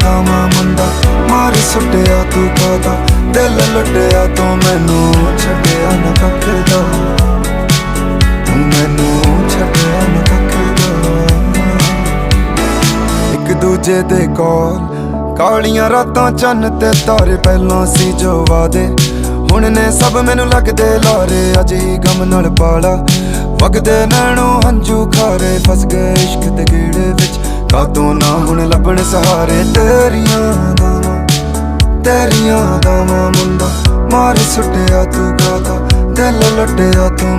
ਦਾਵਾਂ ਮੁੰਡਾ ਮਾਰ ਸੁੱਟਿਆ ਤੂੰ ਕਾਦਾ ਦਿਲ ਲੁੱਟਿਆ ਤੂੰ ਮੈਨੂੰ ਛੱਡਿਆ ਨਾ ਕੱਖ ਦਾ ਤੂੰ ਮੈਨੂੰ ਛੱਡਿਆ ਨਾ ਕੱਖ ਦਾ ਇੱਕ ਦੂਜੇ ਦੇ ਕੋਲ ਕਾਲੀਆਂ ਰਾਤਾਂ ਚੰਨ ਤੇ ਤਾਰੇ ਪਹਿਲਾਂ ਸੀ ਜੋ ਵਾਦੇ ਹੁਣ ਨੇ ਸਭ ਮੈਨੂੰ ਲੱਗਦੇ ਲਾਰੇ ਅੱਜ ਹੀ ਗਮ ਨਾਲ ਪਾਲਾ ਵਗਦੇ ਨੈਣੋਂ ਹੰਝੂ ਖਾਰੇ ਫਸ ਗਏ ਇਸ਼ਕ ਦੇ ਗੇੜੇ ਵਿੱਚ ਕਾਤੋਂ ਨਾ ਹੁਣ ਲੱਭਣ ਸਹਾਰੇ ਤੇਰੀਆਂ ਦਾਵਾਂ ਮੁੰਡਾ ਮਾਰ ਸੁੱਟਿਆ ਤੂੰ ਕਾਦਾ ਦਿਲ ਲੁੱਟਿਆ ਤੂੰ